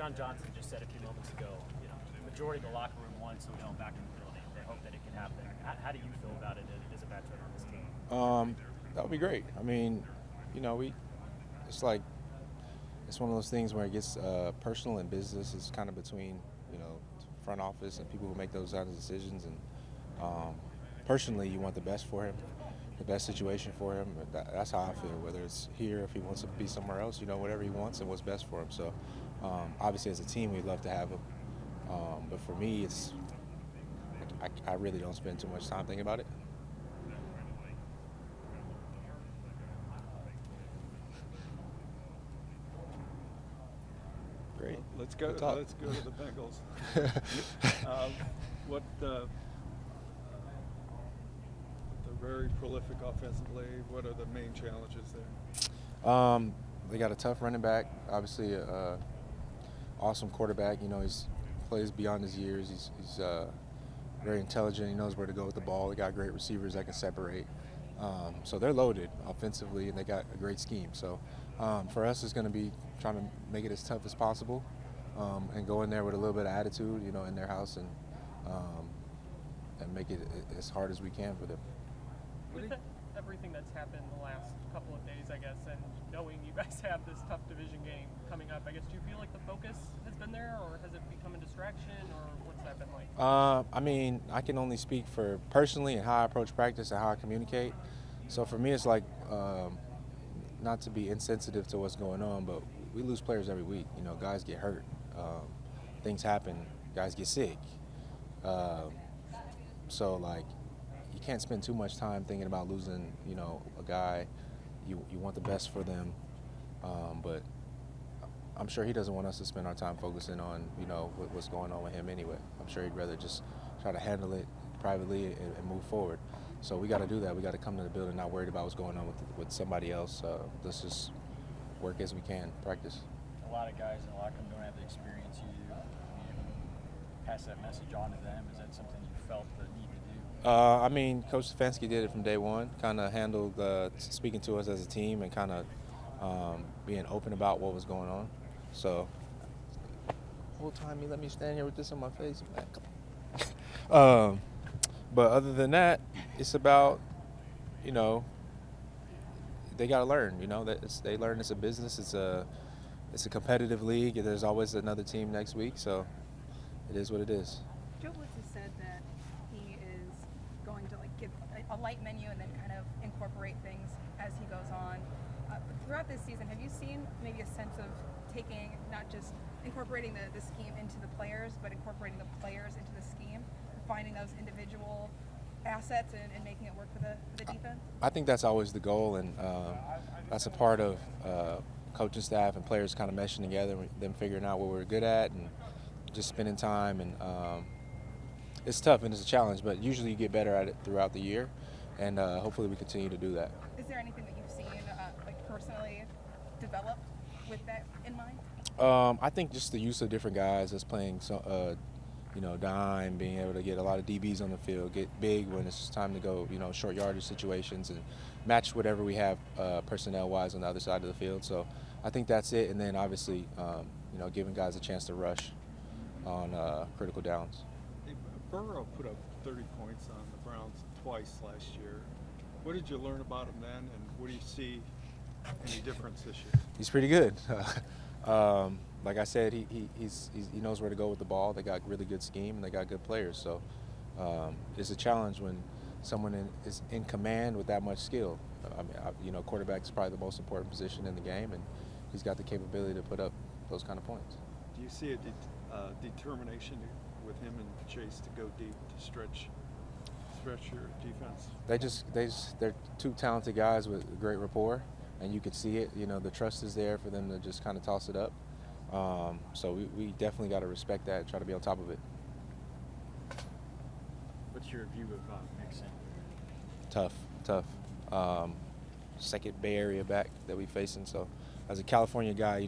John Johnson just said a few moments ago, the majority of the locker room wants Odell back in the building. They hope that it can happen. How do you feel about it as a veteran on this team? That would be great. I mean, it's like it's one of those things where it gets personal and business is kind of between front office and people who make those kinds of decisions. And personally, you want the best for him, the best situation for him. That's how I feel. Whether it's here, if he wants to be somewhere else, whatever he wants and what's best for him. So obviously, as a team, we'd love to have him. But for me, I really don't spend too much time thinking about it. Great. Let's go. Good talk. Let's go to the Bengals. What they're very prolific offensively. What are the main challenges there? They got a tough running back. Obviously, awesome quarterback. He's plays beyond his years. He's very intelligent. He knows where to go with the ball. They got great receivers that can separate. So they're loaded offensively, and they got a great scheme. So for us, it's going to be trying to make it as tough as possible and go in there with a little bit of attitude, in their house and make it as hard as we can for them. With everything that's happened the last couple of days, I guess, and knowing you guys have this tough division game coming up, I guess, do you feel like the focus has been there, or has it become a distraction, or what's that been like? I mean, I can only speak for personally and how I approach practice and how I communicate. So for me, it's like not to be insensitive to what's going on, but we lose players every week. Guys get hurt, things happen, guys get sick. So like, you can't spend too much time thinking about losing, a guy. You want the best for them, but I'm sure he doesn't want us to spend our time focusing on, what's going on with him anyway. I'm sure he'd rather just try to handle it privately and move forward. So we got to do that. We got to come to the building not worried about what's going on with somebody else. Let's just work as we can, practice. A lot of guys in the locker room don't have the experience you do. Pass that message on to them. Is that something you felt the need to do? I mean, Coach Stefanski did it from day one, kind of handled speaking to us as a team and kind of being open about what was going on. So, whole time you let me stand here with this on my face, man. Come on. But other than that, it's about, they got to learn. They learn it's a business. It's a competitive league. And there's always another team next week. So, it is what it is. Joe Woods has said that he is going to give a light menu and then kind of incorporate things as he goes on. Throughout this season, have you seen maybe a sense of taking, not just incorporating the scheme into the players, but incorporating the players into the scheme, finding those individual assets and making it work for the defense? I think that's always the goal, and that's a part of coaching staff and players kind of meshing together, them figuring out what we're good at and just spending time. And it's tough and it's a challenge, but usually you get better at it throughout the year, and hopefully we continue to do that. Is there anything that you've seen personally develop with that in mind? I think just the use of different guys that's playing, dime, being able to get a lot of DBs on the field, get big when it's time to go, short yardage situations, and match whatever we have personnel-wise on the other side of the field. So I think that's it. And then obviously, giving guys a chance to rush on critical downs. Hey, Burrow put up 30 points on the Browns twice last year. What did you learn about him then, and what do you see any difference this year? He's pretty good. Like I said, he knows where to go with the ball. They got really good scheme and they got good players. So it's a challenge when someone is in command with that much skill. I mean, quarterback is probably the most important position in the game, and he's got the capability to put up those kind of points. Do you see a determination with him and Chase to go deep to stretch your defense? They're two talented guys with great rapport, and you could see it. The trust is there for them to just kind of toss it up. So we definitely got to respect that and try to be on top of it. What's your view of Mixon? Tough. Second Bay Area back that we facing. So as a California guy,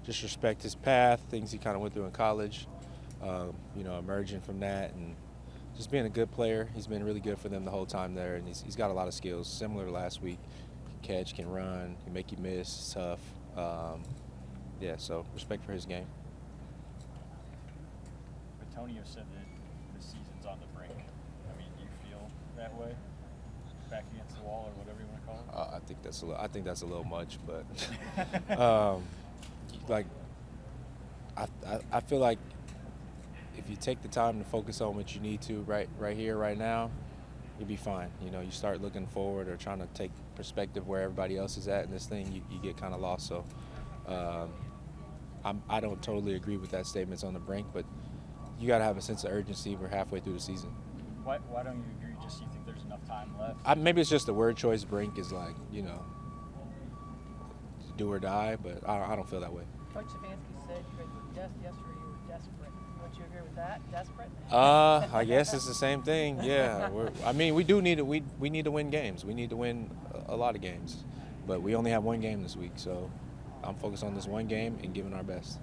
just respect his path, things he kind of went through in college, emerging from that and just being a good player. He's been really good for them the whole time there, and he's got a lot of skills, similar to last week. Can catch, can run, can make you miss, tough. yeah, so respect for his game. Antonio said that the season's on the brink. I mean, do you feel that way? Back against the wall, or whatever you want to call it? I think that's a little much, but like I feel like if you take the time to focus on what you need to right here, right now, you'll be fine. You know, you start looking forward or trying to take perspective where everybody else is at in this thing, you get kind of lost. So I don't totally agree with that statement. It's on the brink, but you got to have a sense of urgency. We're halfway through the season. Why don't you agree? Just you think there's enough time left? Maybe it's just the word choice. Brink is like, you know, do or die, but I don't feel that way. Coach Stefanski said you guys were yesterday you were desperate. Would you agree with that? Desperate? I guess it's the same thing. Yeah, we do need to. We need to win games. We need to win a lot of games, but we only have one game this week, so I'm focused on this one game and giving our best.